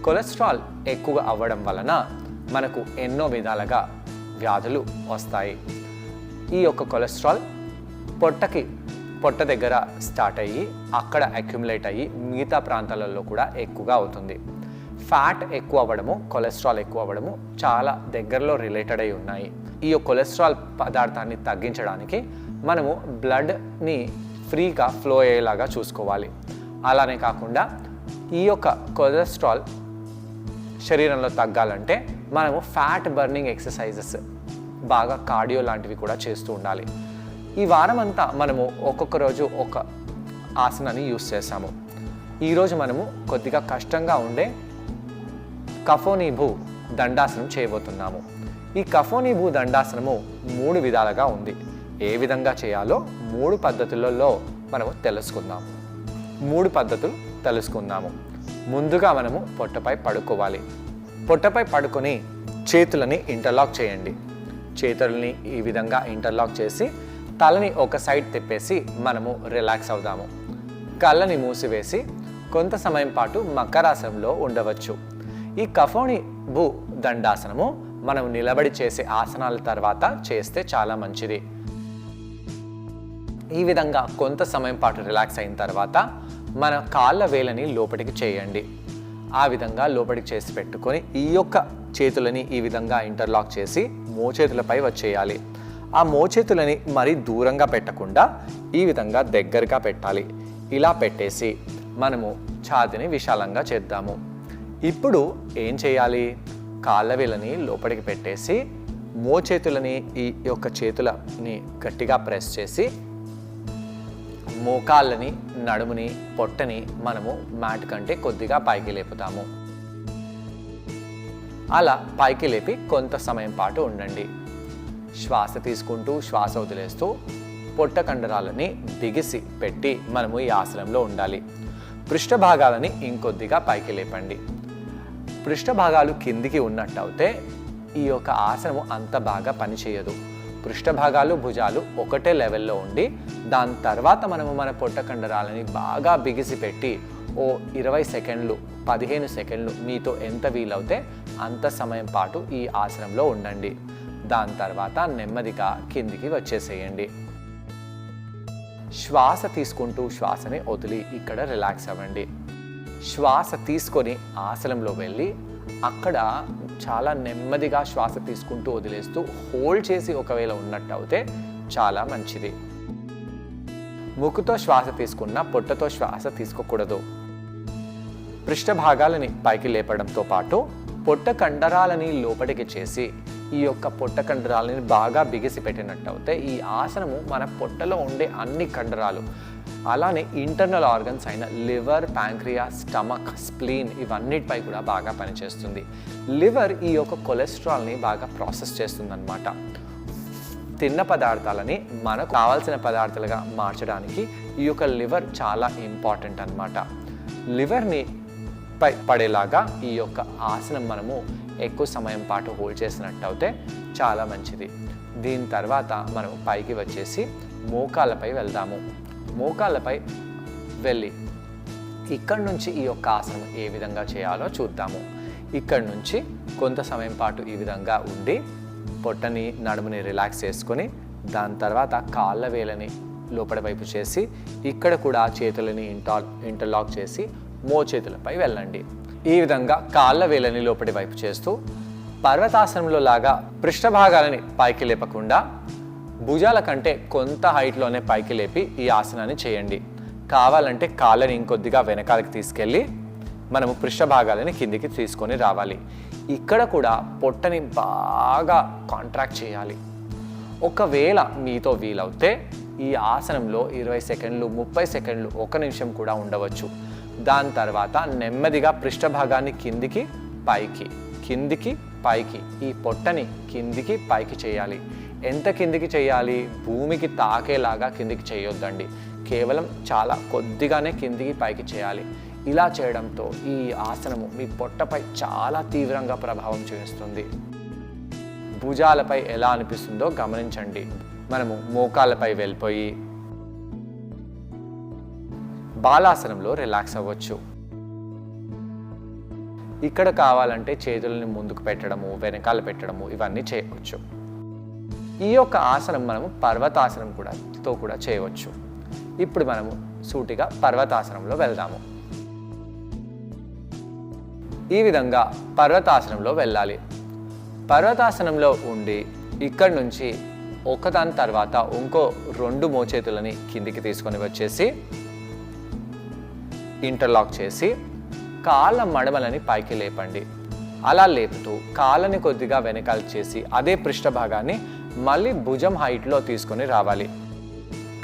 Cholesterol ఎక్కువగా అవ్వడం వలన మనకు ఎన్నో విధాలుగా వ్యాధులు వస్తాయి. ఈ యొక్క కొలెస్ట్రాల్ పొట్ట దగ్గర స్టార్ట్ అయ్యి అక్కడ అక్యుములేట్ అయ్యి మిగతా ప్రాంతాలలో కూడా ఎక్కువగా అవుతుంది. ఫ్యాట్ ఎక్కువ అవ్వడము, కొలెస్ట్రాల్ ఎక్కువ అవ్వడము చాలా దగ్గరలో రిలేటెడ్ అయి ఉన్నాయి. ఈ కొలెస్ట్రాల్ పదార్థాన్ని తగ్గించడానికి మనము బ్లడ్ని ఫ్రీగా ఫ్లో అయ్యేలాగా చూసుకోవాలి. అలానే కాకుండా ఈ యొక్క కొలెస్ట్రాల్ శరీరంలో తగ్గాలంటే మనము ఫ్యాట్ బర్నింగ్ ఎక్సర్సైజెస్, బాగా కార్డియో లాంటివి కూడా చేస్తూ ఉండాలి. ఈ వారం అంతా మనము ఒక్కొక్క రోజు ఒక ఆసనాన్ని యూస్ చేస్తాము. ఈరోజు మనము కొద్దిగా కష్టంగా ఉండే కఫోనీభూ దండాసనం చేయబోతున్నాము. ఈ కఫోనీభూ దండాసనము 3 విధాలుగా ఉంది. ఏ విధంగా చేయాలో 3 పద్ధతులలో మనము తెలుసుకుందాము. 3 పద్ధతులు తెలుసుకుందాము. ముందుగా మనము పొట్టపై పడుకోవాలి. పొట్టపై పడుకొని చేతులని ఇంటర్లాక్ చేయండి. చేతులని ఈ విధంగా ఇంటర్లాక్ చేసి తలని ఒక సైడ్ తిప్పేసి మనము రిలాక్స్ అవుదాము. కళ్ళని మూసివేసి కొంత సమయం పాటు మకరాసనంలో ఉండవచ్చు. ఈ కఫోనీభూ దండాసనము మనం నిలబడి చేసే ఆసనాల తర్వాత చేస్తే చాలా మంచిది. ఈ విధంగా కొంత సమయం పాటు రిలాక్స్ అయిన తర్వాత మన కాళ్ళ వేలని లోపలికి చేయండి. ఆ విధంగా లోపలికి చేసి పెట్టుకొని ఈ యొక్క చేతులని ఈ విధంగా ఇంటర్లాక్ చేసి మోచేతులపై వచ్చేయాలి. ఆ మోచేతులని మరీ దూరంగా పెట్టకుండా ఈ విధంగా దగ్గరగా పెట్టాలి. ఇలా పెట్టేసి మనము ఛాతీని విశాలంగా చేద్దాము. ఇప్పుడు ఏం చేయాలి? కాళ్ళ వేలని లోపలికి పెట్టేసి మోచేతులని ఈ యొక్క చేతులని గట్టిగా ప్రెస్ చేసి మోకాళ్ళని, నడుముని, పొట్టని మనము మ్యాట్ కంటే కొద్దిగా పైకి లేపుతాము. అలా పైకి లేపి కొంత సమయం పాటు ఉండండి. శ్వాస తీసుకుంటూ శ్వాస వదిలేస్తూ పొట్ట కండరాలని బిగిసి పెట్టి మనము ఈ ఆసనంలో ఉండాలి. పృష్ఠ భాగాలని ఇంకొద్దిగా పైకి లేపండి. పృష్ఠ భాగాలు కిందికి ఉన్నట్టయితే ఈ యొక్క ఆసనము అంత బాగా పనిచేయదు. పృష్ఠ భాగాలు, భుజాలు ఒకటే లెవెల్లో ఉండి దాని తర్వాత మనము మన పొట్ట కండరాలని బాగా బిగిసి పెట్టి 20 సెకండ్లు, 15 సెకండ్లు మీతో ఎంత వీలవుతే అంత సమయం పాటు ఈ ఆసనంలో ఉండండి. దాని తర్వాత నెమ్మదిగా కిందికి వచ్చేసేయండి. శ్వాస తీసుకుంటూ శ్వాసని వదిలి ఇక్కడ రిలాక్స్ అవ్వండి. శ్వాస తీసుకొని ఆసనంలో వెళ్ళి అక్కడ చాలా నెమ్మదిగా శ్వాస తీసుకుంటూ వదిలేస్తూ హోల్డ్ చేసి ఒకవేళ ఉన్నట్టు అయితే చాలా మంచిది. ముక్కుతో శ్వాస తీసుకున్న పొట్టతో శ్వాస తీసుకోకూడదు. పృష్ఠ భాగాలని పైకి లేపడంతో పాటు పొట్ట కండరాలని లోపలికి చేసి ఈ యొక్క పొట్ట కండరాలని బాగా బిగిసి పెట్టినట్టు అయితే ఈ ఆసనము మన పొట్టలో ఉండే అన్ని కండరాలు, అలానే ఇంటర్నల్ ఆర్గన్స్ అయిన లివర్, ప్యాంక్రియాస్, స్టమక్, స్ప్లీన్ ఇవన్నిటిపై కూడా బాగా పనిచేస్తుంది. లివర్ ఈ యొక్క కొలెస్ట్రాల్ని బాగా ప్రాసెస్ చేస్తుంది అన్నమాట. తిన్న పదార్థాలని మనకు కావాల్సిన పదార్థాలుగా మార్చడానికి ఈ యొక్క లివర్ చాలా ఇంపార్టెంట్ అన్నమాట. లివర్ని పై పడేలాగా ఈ యొక్క ఆసనం మనము ఎక్కువ సమయం పాటు హోల్డ్ చేసినట్టు అయితే చాలా మంచిది. దీని తర్వాత మనం పైకి వచ్చేసి మోకాళ్ళపై వెళ్దాము. మోకాళ్ళపై వెళ్ళి ఇక్కడి నుంచి ఈ యొక్క ఆసనం ఏ విధంగా చేయాలో చూద్దాము. ఇక్కడి నుంచి కొంత సమయం పాటు ఈ విధంగా ఉండి పొట్టని, నడుముని రిలాక్స్ చేసుకొని దాని తర్వాత కాళ్ళ వేలని లోపలి వైపు చేసి ఇక్కడ కూడా చేతులని ఇంటర్లాక్ చేసి మోచేతులపై వెళ్ళండి. ఈ విధంగా కాళ్ళ వేలని లోపలి వైపు చేస్తూ పర్వతాసనంలో లాగా పృష్ఠ భాగాలని పైకి లేపకుండా భుజాల కంటే కొంత హైట్లోనే పైకి లేపి ఈ ఆసనాన్ని చేయండి. కావాలంటే కాళ్ళని ఇంకొద్దిగా వెనకాలకి తీసుకెళ్ళి మనము పృష్ఠ భాగాలని కిందికి తీసుకొని రావాలి. ఇక్కడ కూడా పొట్టని బాగా కాంట్రాక్ట్ చేయాలి. ఒకవేళ మీతో వీలవుతే ఈ ఆసనంలో 20 సెకండ్లు, 30 సెకండ్లు, 1 నిమిషం కూడా ఉండవచ్చు. దాని తర్వాత నెమ్మదిగా పృష్ఠ భాగాన్ని కిందికి పైకి, కిందికి పైకి, ఈ పొట్టని కిందికి పైకి చేయాలి. ఎంత కిందికి చేయాలి? భూమికి తాకేలాగా కిందికి చేయొద్దండి. కేవలం చాలా కొద్దిగానే కిందికి పైకి చేయాలి. ఇలా చేయడంతో ఈ ఆసనము మీ పొట్టపై చాలా తీవ్రంగా ప్రభావం చూపిస్తుంది. భుజాలపై ఎలా అనిపిస్తుందో గమనించండి. మనము మోకాళ్ళపై వెళ్ళిపోయి బాలాసనంలో రిలాక్స్ అవ్వచ్చు. ఇక్కడ కావాలంటే చేతులని ముందుకు పెట్టడము, వెనకాల పెట్టడము ఇవన్నీ చేయవచ్చు. ఈ యొక్క ఆసనం మనము పర్వతాసనం కూడా చేయవచ్చు. ఇప్పుడు మనము సూటిగా పర్వతాసనంలో వెళ్దాము. ఈ విధంగా పర్వతాసనంలో వెళ్ళాలి. పర్వతాసనంలో ఉండి ఇక్కడి నుంచి ఒకదాని తర్వాత ఇంకో 2 మోచేతులని కిందికి తీసుకొని వచ్చేసి ఇంటర్లాక్ చేసి కాళ్ళ మడమలని పైకి లేపండి. అలా లేపుతూ కాళ్ళని కొద్దిగా వెనకాల చేసి అదే పృష్ఠ భాగాన్ని మళ్ళీ భుజం హైట్లో తీసుకొని రావాలి.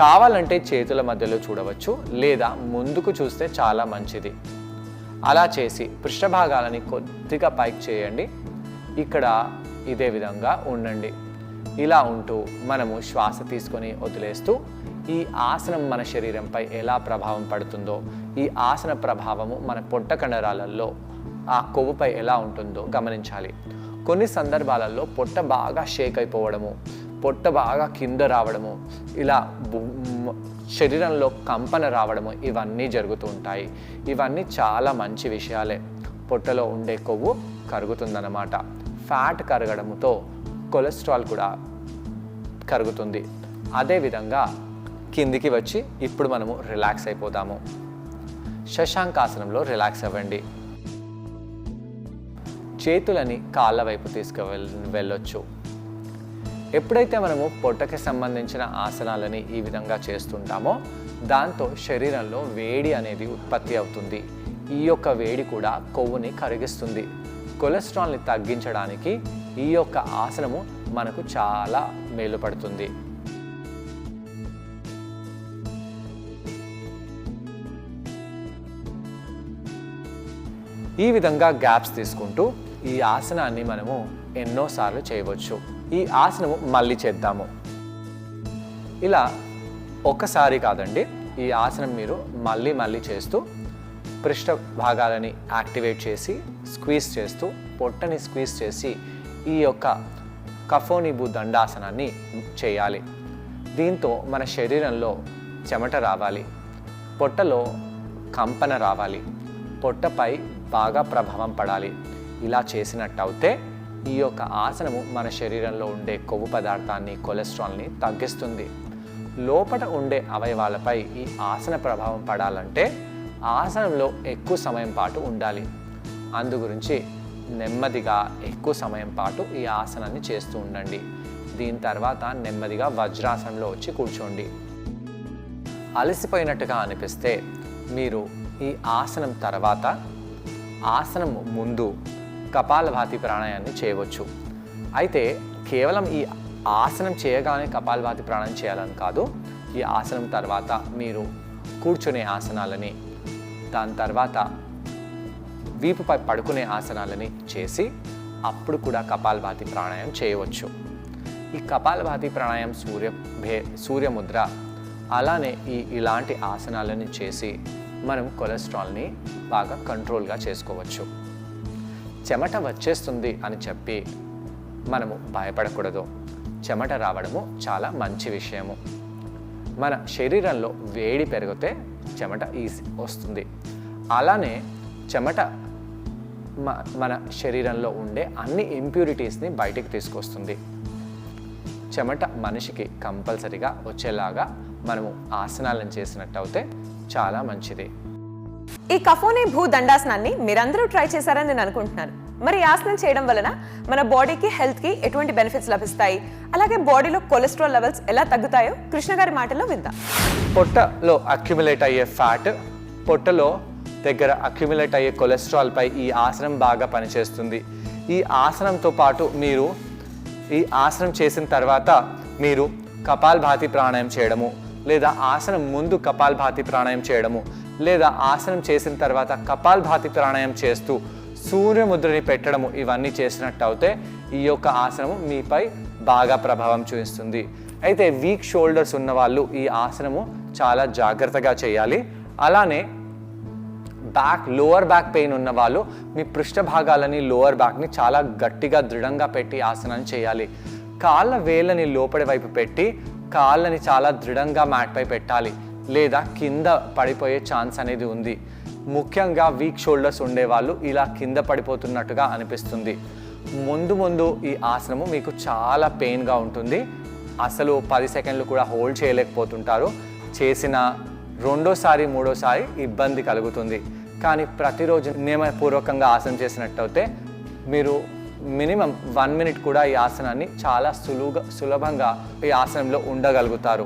కావాలంటే చేతుల మధ్యలో చూడవచ్చు, లేదా ముందుకు చూస్తే చాలా మంచిది. అలా చేసి పృష్ఠ భాగాలని కొద్దిగా పైకి చేయండి. ఇక్కడ ఇదే విధంగా ఉండండి. ఇలా ఉంటూ మనము శ్వాస తీసుకొని వదిలేస్తూ ఈ ఆసనం మన శరీరంపై ఎలా ప్రభావం పడుతుందో, ఈ ఆసన ప్రభావము మన పొట్ట కండరాలలో ఆ కొవ్వుపై ఎలా ఉంటుందో గమనించాలి. కొన్ని సందర్భాలలో పొట్ట బాగా షేక్ అయిపోవడము, పొట్ట బాగా కింద రావడము, ఇలా శరీరంలో కంపన రావడము ఇవన్నీ జరుగుతూ ఉంటాయి. ఇవన్నీ చాలా మంచి విషయాలే. పొట్టలో ఉండే కొవ్వు కరుగుతుందన్నమాట. ఫ్యాట్ కరగడంతో కొలెస్ట్రాల్ కూడా కరుగుతుంది. అదేవిధంగా కిందికి వచ్చి ఇప్పుడు మనము రిలాక్స్ అయిపోదాము. శశాంకాసనంలో రిలాక్స్ అవ్వండి. చేతులని కాళ్ళ వైపు వెళ్ళొచ్చు. ఎప్పుడైతే మనము పొట్టకి సంబంధించిన ఆసనాలని ఈ విధంగా చేస్తుంటామో దాంతో శరీరంలో వేడి అనేది ఉత్పత్తి అవుతుంది. ఈ యొక్క వేడి కూడా కొవ్వుని కరిగిస్తుంది. కొలెస్ట్రాల్ని తగ్గించడానికి ఈ యొక్క ఆసనము మనకు చాలా మేలుపడుతుంది. ఈ విధంగా గ్యాప్స్ తీసుకుంటూ ఈ ఆసనాన్ని మనము ఎన్నోసార్లు చేయవచ్చు. ఈ ఆసనము మళ్ళీ చేద్దాము. ఇలా ఒక్కసారి కాదండి, ఈ ఆసనం మీరు మళ్ళీ చేస్తూ పృష్ఠ భాగాలని యాక్టివేట్ చేసి స్క్వీజ్ చేస్తూ పొట్టని స్క్వీజ్ చేసి ఈ యొక్క కఫోనిబు దండాసనాన్ని చేయాలి. దీంతో మన శరీరంలో చెమట రావాలి, పొట్టలో కంపన రావాలి, పొట్టపై బాగా ప్రభావం పడాలి. ఇలా చేసినట్టయితే ఈ యొక్క ఆసనము మన శరీరంలో ఉండే కొవ్వు పదార్థాన్ని, కొలెస్ట్రాల్ని తగ్గిస్తుంది. లోపల ఉండే అవయవాలపై ఈ ఆసన ప్రభావం పడాలంటే ఆసనంలో ఎక్కువ సమయం పాటు ఉండాలి. అందు గురించి నెమ్మదిగా ఎక్కువ సమయం పాటు ఈ ఆసనాన్ని చేస్తూ ఉండండి. దీని తర్వాత నెమ్మదిగా వజ్రాసనంలో వచ్చి కూర్చోండి. అలసిపోయినట్టుగా అనిపిస్తే మీరు ఈ ఆసనం తర్వాత ఆసనం ముందు కపాలభాతి ప్రాణాయాన్ని చేయవచ్చు. అయితే కేవలం ఈ ఆసనం చేయగానే కపాలభాతి ప్రాణాయామం చేయాలని కాదు. ఈ ఆసనం తర్వాత మీరు కూర్చునే ఆసనాలని, దాని తర్వాత వీపుపై పడుకునే ఆసనాలని చేసి అప్పుడు కూడా కపాలభాతి ప్రాణాయామం చేయవచ్చు. ఈ కపాలభాతి ప్రాణాయామం సూర్యముద్ర అలానే ఇలాంటి ఆసనాలని చేసి మనం కొలెస్ట్రాల్ని బాగా కంట్రోల్గా చేసుకోవచ్చు. చెమట వచ్చేస్తుంది అని చెప్పి మనము భయపడకూడదు. చెమట రావడము చాలా మంచి విషయము. మన శరీరంలో వేడి పెరిగితే చెమట వస్తుంది. అలానే చెమట మన శరీరంలో ఉండే అన్ని ఇంప్యూరిటీస్ని బయటికి తీసుకొస్తుంది. చెమట మనిషికి కంపల్సరిగా వచ్చేలాగా మనము ఆసనాలను చేసినట్టయితే చాలా మంచిది. ఈ కఫోనిబు దండాసనాన్ని మీరందరూ ట్రై చేశారని నేను అనుకుంటున్నాను. మరి ఆసనం చేయడం వలన మన బాడీకి, హెల్త్కి ఎటువంటి బెనిఫిట్స్ లభిస్తాయి, అలాగే బాడీలో కొలెస్ట్రాల్ లెవెల్స్ ఎలా తగ్గుతాయో కృష్ణ గారి మాటల్లో విందాం. పొట్టలో అక్యుములేట్ అయ్యే ఫ్యాట్, పొట్టలో దగ్గర అక్యుములేట్ అయ్యే కొలెస్ట్రాల్ పై ఈ ఆసనం బాగా పనిచేస్తుంది. ఈ ఆసనంతో పాటు మీరు ఈ ఆసనం చేసిన తర్వాత మీరు కపాలభాతి ప్రాణాయామం చేయడము, లేదా ఆసనం ముందు కపాలభాతి ప్రాణాయామం చేయడము, లేదా ఆసనం చేసిన తర్వాత కపాలభాతి ప్రాణాయామం చేస్తూ సూర్యముద్రని పెట్టడము, ఇవన్నీ చేసినట్టయితే ఈ యొక్క ఆసనము మీపై బాగా ప్రభావం చూపిస్తుంది. అయితే వీక్ షోల్డర్స్ ఉన్న వాళ్ళు ఈ ఆసనము చాలా జాగ్రత్తగా చేయాలి. అలానే లోవర్ బ్యాక్ పెయిన్ ఉన్న వాళ్ళు మీ పృష్ఠ భాగాలని, లోవర్ బ్యాక్ని చాలా గట్టిగా దృఢంగా పెట్టి ఆసనాన్ని చేయాలి. కాళ్ళ వేళ్ళని లోపలి వైపు పెట్టి కాళ్ళని చాలా దృఢంగా మ్యాట్ పై పెట్టాలి, లేదా కింద పడిపోయే ఛాన్స్ అనేది ఉంది. ముఖ్యంగా వీక్ షోల్డర్స్ ఉండేవాళ్ళు ఇలా కింద పడిపోతున్నట్టుగా అనిపిస్తుంది. ముందు ఈ ఆసనము మీకు చాలా పెయిన్గా ఉంటుంది. అసలు 10 సెకండ్లు కూడా హోల్డ్ చేయలేకపోతుంటారు. చేసిన రెండోసారి మూడోసారి ఇబ్బంది కలుగుతుంది. కానీ ప్రతిరోజు నియమపూర్వకంగా ఆసనం చేసినట్టయితే మీరు మినిమం 1 మినిట్ కూడా ఈ ఆసనాన్ని చాలా సులభంగా ఈ ఆసనంలో ఉండగలుగుతారు.